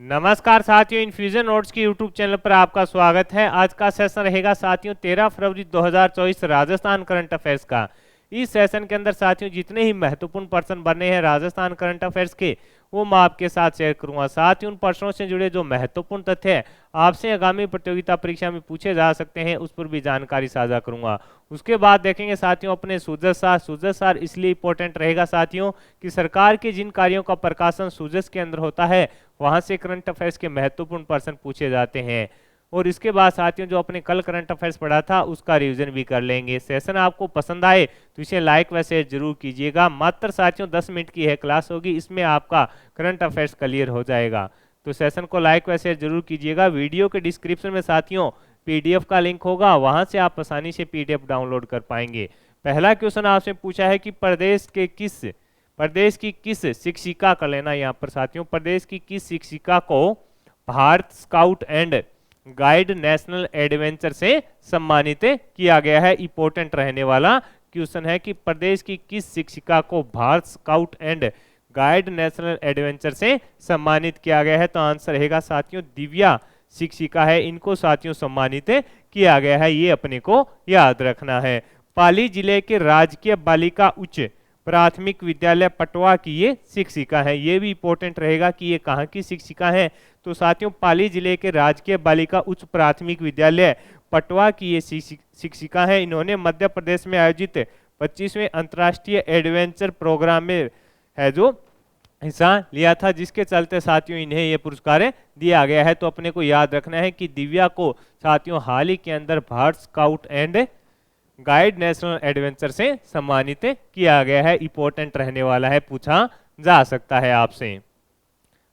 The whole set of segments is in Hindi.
नमस्कार साथियों, इन्फ्यूजन नोट्स की यूट्यूब चैनल पर आपका स्वागत है। आज का सेशन रहेगा साथियों 13 फरवरी 2024 राजस्थान करंट अफेयर्स का। इस सेशन के अंदर साथियों जितने ही महत्वपूर्ण प्रश्न बने हैं राजस्थान करंट अफेयर्स के, वो मैं आपके साथ शेयर करूंगा। साथ ही उन प्रश्नों से जुड़े जो महत्वपूर्ण तथ्य आपसे आगामी प्रतियोगिता परीक्षा में पूछे जा सकते हैं, उस पर भी जानकारी साझा करूंगा। उसके बाद देखेंगे साथियों अपने सूजस सार इसलिए इंपॉर्टेंट रहेगा साथियों कि सरकार के जिन कार्यों का प्रकाशन सूजस के अंदर होता है, वहां से करंट अफेयर्स के महत्वपूर्ण प्रश्न पूछे जाते हैं। और इसके बाद साथियों जो अपने कल करंट अफेयर्स पढ़ा था उसका रिवीजन भी कर लेंगे। सेशन आपको पसंद आए तो इसे लाइक व शेयर जरूर कीजिएगा। मात्र साथियों 10 मिनट की है क्लास होगी, इसमें आपका करंट अफेयर्स क्लियर हो जाएगा। तो सेशन को लाइक व शेयर जरूर कीजिएगा। वीडियो के डिस्क्रिप्शन में साथियों पीडीएफ का लिंक होगा, वहां से आप आसानी से पीडीएफ डाउनलोड कर पाएंगे। पहला क्वेश्चन आपसे पूछा है कि प्रदेश की किस शिक्षिका का, लेना यहाँ पर साथियों, प्रदेश की किस शिक्षिका को Bharat scout and guide national adventure से सम्मानित किया गया है। इंपॉर्टेंट रहने वाला क्वेश्चन है कि प्रदेश की किस शिक्षिका को Bharat scout and guide national adventure से सम्मानित किया गया है। तो आंसर रहेगा साथियों दिव्या शिक्षिका है, इनको साथियों सम्मानित किया गया है, ये अपने को याद रखना है। पाली जिले के राजकीय बालिका उच्च प्राथमिक विद्यालय पटवा की ये शिक्षिका है, ये भी इंपॉर्टेंट रहेगा कि ये कहाँ की शिक्षिका है। तो साथियों पाली जिले के राजकीय बालिका उच्च प्राथमिक विद्यालय पटवा की ये शिक्षिका है। इन्होंने मध्य प्रदेश में आयोजित 25वें अंतर्राष्ट्रीय एडवेंचर प्रोग्राम में है जो हिस्सा लिया था, जिसके चलते साथियों इन्हें यह पुरस्कार दिया गया है। तो अपने को याद रखना है कि दिव्या को साथियों हाल ही के अंदर Bharat scout and guide national adventure से सम्मानित किया गया है। इंपॉर्टेंट रहने वाला है, पूछा जा सकता है आपसे।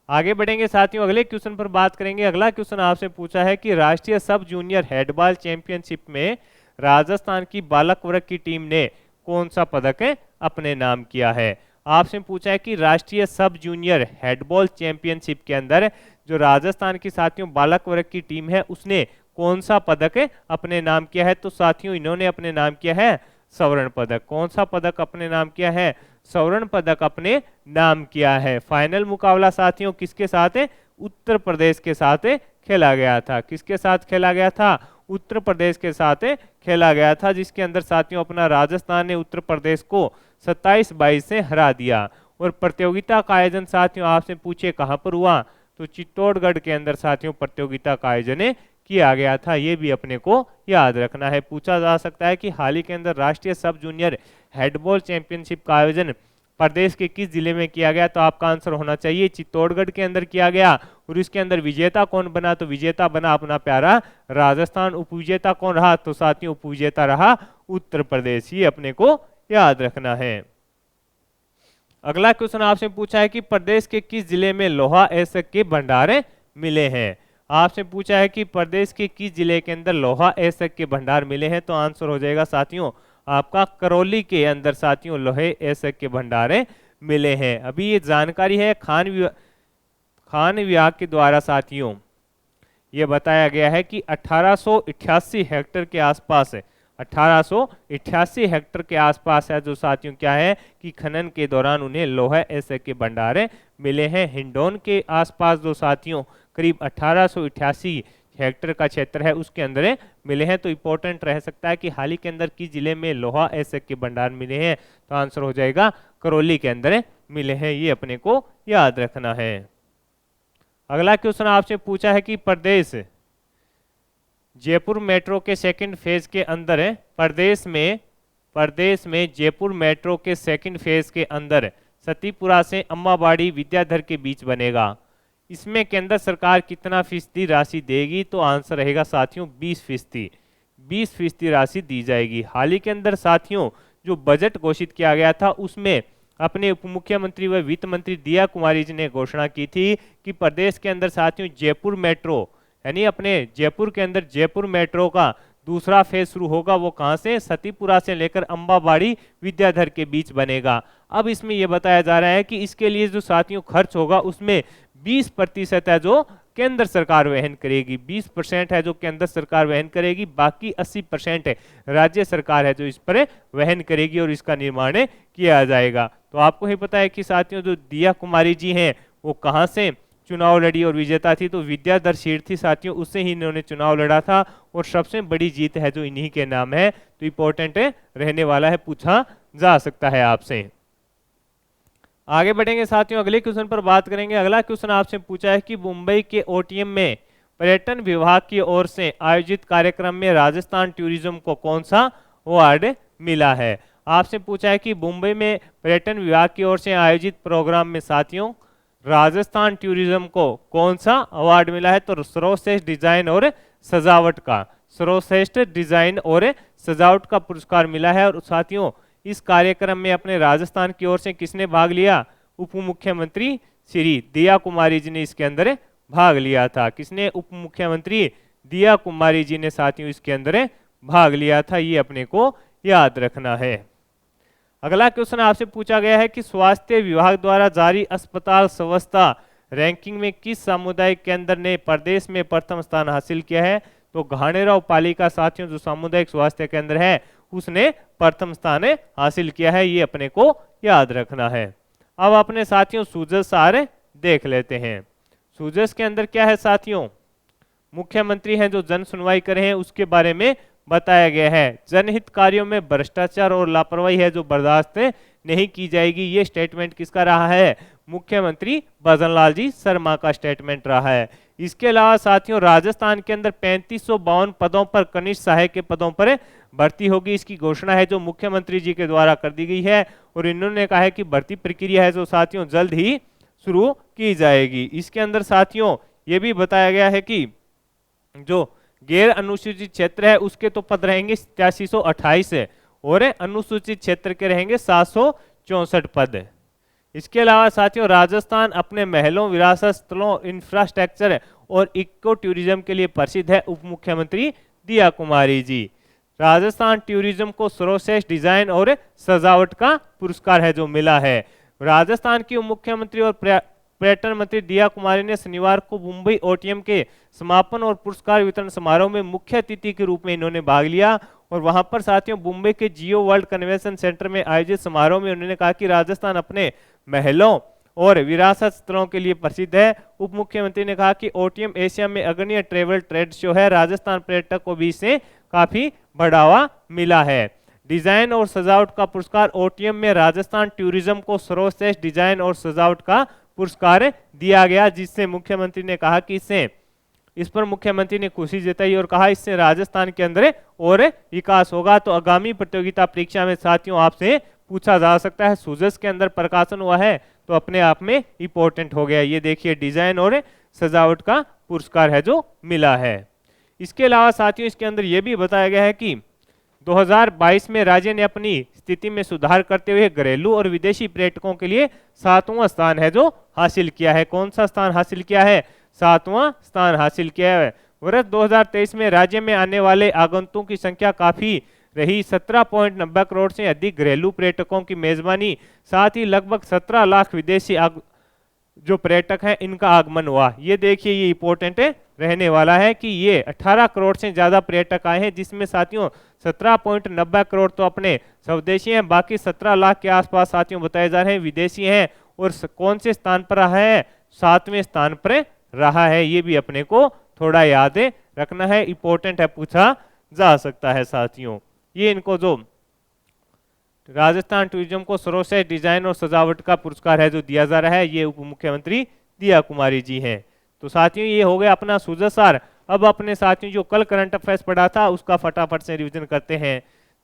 आगे बढ़ेंगे साथियों, अगले क्वेश्चन पर बात करेंगे। अगला क्वेश्चन आपसे पूछा है कि राष्ट्रीय सब जूनियर हैंडबॉल चैंपियनशिप में राजस्थान की बालक वर्ग की टीम ने कौन सा पदक अपने नाम किया है। आपसे पूछा है कि राष्ट्रीय सब जूनियर हैंडबॉल चैंपियनशिप के अंदर जो राजस्थान की साथियों बालक वर्ग की टीम है उसने कौन सा पदक अपने नाम किया है। तो साथियों इन्होंने अपने नाम किया है स्वर्ण पदक। कौन सा पदक अपने नाम किया है? स्वर्ण पदक अपने नाम किया है। फाइनल मुकाबला साथियों किसके साथ है? उत्तर प्रदेश के साथ खेला गया था। किसके साथ खेला गया था? उत्तर प्रदेश के साथ खेला गया था, जिसके अंदर साथियों अपना राजस्थान ने उत्तर प्रदेश को 27-22 से हरा दिया। और प्रतियोगिता का आयोजन साथियों आपसे पूछे कहां पर हुआ, तो चित्तौड़गढ़ के अंदर साथियों प्रतियोगिता का आयोजन किया गया था। ये भी अपने को याद रखना है। पूछा जा सकता है कि हाल ही के अंदर राष्ट्रीय सब जूनियर हैंडबॉल चैंपियनशिप का आयोजन प्रदेश के किस जिले में किया गया। तो आपका आंसर होना चाहिए चित्तौड़गढ़ के अंदर किया गया। और इसके अंदर विजेता कौन बना? तो विजेता बना अपना प्यारा राजस्थान। उपविजेता कौन रहा? तो साथियों उपविजेता रहा उत्तर प्रदेश। ये अपने को याद रखना है। अगला क्वेश्चन आपसे पूछा है कि प्रदेश के किस जिले में लोहा एसक के भंडार मिले हैं। आपसे पूछा है कि प्रदेश के किस जिले के अंदर लोहा एसक के भंडार मिले हैं। तो आंसर हो जाएगा साथियों आपका करौली के अंदर साथियों लोहे एसक के भंडार मिले हैं। अभी ये जानकारी है खान विभाग के द्वारा साथियों ये बताया गया है कि 1888 हेक्टेयर के आसपास 1888 हेक्टेयर के आसपास है जो साथियों क्या है कि खनन के दौरान उन्हें लोहा एसक के भंडार मिले हैं। हिंडौन के आसपास जो साथियों करीब 1888 हेक्टेयर का क्षेत्र है उसके अंदर मिले हैं। तो इंपॉर्टेंट रह सकता है कि हाल ही के अंदर किस जिले में लोहा एसक के भंडार मिले हैं। तो आंसर हो जाएगा करौली के अंदर मिले हैं। ये अपने को याद रखना है। अगला क्वेश्चन आपसे पूछा है कि प्रदेश जयपुर मेट्रो के सेकंड फेज के अंदर प्रदेश में जयपुर मेट्रो के सेकंड फेज के अंदर सतीपुरा से अम्बाबाड़ी विद्याधर के बीच बनेगा। इसमें केंद्र सरकार कितना फीसदी राशि देगी। तो आंसर रहेगा साथियों 20% राशि दी जाएगी। हाल ही के अंदर साथियों जो बजट घोषित किया गया था उसमें अपने उप मुख्यमंत्री व वित्त मंत्री दिया कुमारी जी ने घोषणा की थी कि प्रदेश के अंदर साथियों जयपुर मेट्रो यानी अपने जयपुर के अंदर जयपुर मेट्रो का दूसरा फेज शुरू होगा। वो कहां से? सतीपुरा से लेकर अम्बाबाड़ी विद्याधर के बीच बनेगा। अब इसमें यह बताया जा रहा है कि इसके लिए जो साथियों खर्च होगा उसमें 20% है जो केंद्र सरकार वहन करेगी। 20% है जो केंद्र सरकार वहन करेगी, बाकी 80% है राज्य सरकार है जो इस पर वहन करेगी और इसका निर्माण किया जाएगा। तो आपको ही पता है कि साथियों जो दिया कुमारी जी हैं वो कहां से चुनाव लड़ी और विजेता थी, तो विद्याधर सेठ थी साथियों, उससे ही इन्होंने चुनाव लड़ा था और सबसे बड़ी जीत है जो इन्हीं के नाम है। तो इंपॉर्टेंट रहने वाला है, पूछा जा सकता है आपसे। आगे बढ़ेंगे साथियों, अगले क्वेश्चन पर बात करेंगे। अगला क्वेश्चन आपसे पूछा है कि मुंबई के ओटीएम में पर्यटन विभाग की ओर से आयोजित कार्यक्रम में राजस्थान टूरिज्म को कौन सा अवार्ड मिला है। आपसे पूछा है कि मुंबई में पर्यटन विभाग की ओर से आयोजित प्रोग्राम में साथियों राजस्थान टूरिज्म को कौन सा अवार्ड मिला है। तो सर्वश्रेष्ठ डिजाइन और सजावट का, सर्वश्रेष्ठ डिजाइन और सजावट का पुरस्कार मिला है। और साथियों इस कार्यक्रम में अपने राजस्थान की ओर से किसने भाग लिया, उप मुख्यमंत्री श्री दिया कुमारी जी ने इसके अंदर भाग लिया था। किसने, उप मुख्यमंत्री दिया कुमारी जी ने साथियों इसके अंदर भाग लिया था, ये अपने को याद रखना है। अगला क्वेश्चन आपसे पूछा गया है कि स्वास्थ्य विभाग द्वारा जारी अस्पताल स्वास्थ्य रैंकिंग में किस सामुदायिक केंद्र ने प्रदेश में प्रथम स्थान हासिल किया है। तो घाणेराव पालिका साथियों जो सामुदायिक स्वास्थ्य केंद्र है उसने प्रथम स्थान हासिल किया है, ये अपने को याद रखना है। अब अपने साथियों सूजस सार देख लेते हैं। सूजस के अंदर क्या है साथियों, मुख्यमंत्री हैं जो जन सुनवाई कर रहे हैं उसके बारे में बताया गया है। जनहित कार्यों में भ्रष्टाचार और लापरवाही है जो बर्दाश्त नहीं की जाएगी, ये स्टेटमेंट किसका रहा है, मुख्यमंत्री भजनलाल जी शर्मा का स्टेटमेंट रहा है। इसके अलावा साथियों राजस्थान के अंदर 3552 पदों पर कनिष्ठ सहायक के पदों पर भर्ती होगी, इसकी घोषणा है जो मुख्यमंत्री जी के द्वारा कर दी गई है। और इन्होंने कहा है कि भर्ती प्रक्रिया है जो साथियों जल्द ही शुरू की जाएगी। इसके अंदर साथियों ये भी बताया गया है कि जो गैर अनुसूचित क्षेत्र है उसके तो पद रहेंगे 8328 और अनुसूचित क्षेत्र के रहेंगे 764 पद। इसके अलावा साथियों राजस्थान अपने महलों, विरासत स्थलों, इंफ्रास्ट्रक्चर और इको टूरिज्म के लिए प्रसिद्ध है, उप मुख्यमंत्री दिया कुमारी जी। राजस्थान टूरिज्म को सर्वश्रेष्ठ डिजाइन और सजावट का पुरस्कार है जो मिला है। राजस्थान की उप मुख्यमंत्री और पर्यटन मंत्री दिया कुमारी ने शनिवार को मुंबई ओटीएम के समापन और पुरस्कार वितरण समारोह में मुख्य अतिथि के रूप में इन्होंने भाग लिया। और वहां पर साथियों मुंबई के जियो वर्ल्ड कन्वेंशन सेंटर में आयोजित समारोह में उन्होंने कहा कि राजस्थान अपने महलों और विरासत स्थलों के लिए प्रसिद्ध है। उप मुख्यमंत्री ने कहा कि ओटीएम एशिया में अग्रणी ट्रेवल ट्रेड शो है, राजस्थान पर्यटक को भी इससे काफी बढ़ावा मिला है। डिजाइन और सजावट का पुरस्कार ओटीएम में राजस्थान टूरिज्म को सर्वश्रेष्ठ डिजाइन और सजावट का पुरस्कार दिया गया, जिससे मुख्यमंत्री ने कहा कि इस पर मुख्यमंत्री ने खुशी जताई और कहा इससे राजस्थान के अंदर और विकास होगा। तो आगामी प्रतियोगिता परीक्षा में साथियों आपसे पूछा जा सकता है सूजस के अंदर प्रकाशन हुआ है तो अपने आप में इंपॉर्टेंट हो गया। ये देखिए डिजाइन और सजावट का पुरस्कार है जो मिला है। इसके अलावा साथियों इसके अंदर यह भी बताया गया है कि 2022 में राज्य ने अपनी स्थिति में सुधार करते हुए घरेलू और विदेशी पर्यटकों के लिए 7वां स्थान है जो हासिल किया है। कौन सा स्थान हासिल किया है, 7वां स्थान हासिल किया है। वर्ष 2023 में राज्य में आने वाले आगंतुकों की संख्या काफी रही, 17.90 करोड़ से अधिक घरेलू पर्यटकों की मेजबानी, साथ ही लगभग 17 लाख विदेशी जो पर्यटक हैं इनका आगमन हुआ। ये देखिए ये इंपॉर्टेंट रहने वाला है कि ये 18 करोड़ से ज्यादा पर्यटक आए हैं, जिसमें साथियों 17.90 करोड़ तो अपने स्वदेशी हैं, बाकी 17 लाख के आसपास साथियों बताए जा रहे हैं विदेशी हैं। और कौन से स्थान पर रहा है, 7वें स्थान पर रहा है। ये भी अपने को थोड़ा याद रखना है, इंपॉर्टेंट है, पूछा जा सकता है साथियों। ये इनको जो राजस्थान टूरिज्म को सर्वश्रेष्ठ डिजाइन और सजावट का पुरस्कार है जो दिया जा रहा है, ये उप मुख्यमंत्री दिया कुमारी जी हैं। तो साथियों ये हो गया अपना सूजसार। अब अपने साथियों जो कल करंट अफेयर्स पढ़ा था उसका फटाफट से रिवीजन करते हैं।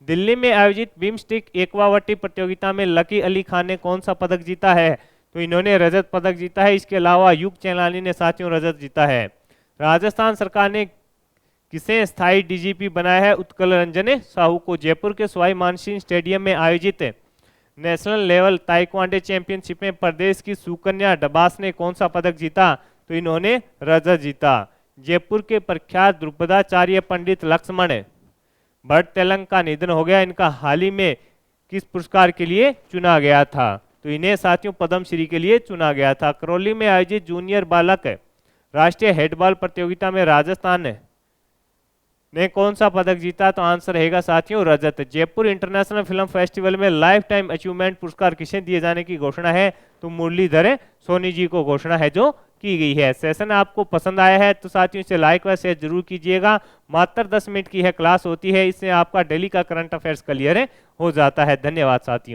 दिल्ली में आयोजित बिम्स्टिक एक्वावर्टी प्रतियोगिता में लकी अली खान ने कौन सा पदक जीता है, तो इन्होंने रजत पदक जीता है। इसके अलावा युग चैलानी ने साथियों रजत जीता है। राजस्थान सरकार ने किसे स्थायी डीजीपी बनाया है, उत्कल रंजन साहू को। जयपुर के सवाई मानसिंह स्टेडियम में आयोजित नेशनल लेवल ताइक्वांडो चैंपियनशिप में प्रदेश की सुकन्या डबास ने कौन सा पदक जीता, तो इन्होंने रजत जीता। जयपुर के प्रख्यात द्रुपदाचार्य पंडित लक्ष्मण भट्ट तेलंग का निधन हो गया। इनका हाल ही में किस पुरस्कार के लिए चुना गया था, तो इन्हें साथियों पद्मश्री के लिए चुना गया था। करौली में आयोजित जूनियर बालक राष्ट्रीय हेडबॉल प्रतियोगिता में राजस्थान ने कौन सा पदक जीता, तो आंसर रहेगा साथियों रजत। जयपुर इंटरनेशनल फिल्म फेस्टिवल में लाइफ टाइम अचीवमेंट पुरस्कार किसे दिए जाने की घोषणा है, तो मुरलीधर सोनी जी को घोषणा है जो की गई है। सेशन आपको पसंद आया है तो साथियों इसे लाइक व शेयर जरूर कीजिएगा। मात्र 10 मिनट की है क्लास होती है, इससे आपका डेली का करंट अफेयर्स क्लियर हो जाता है। धन्यवाद साथियों।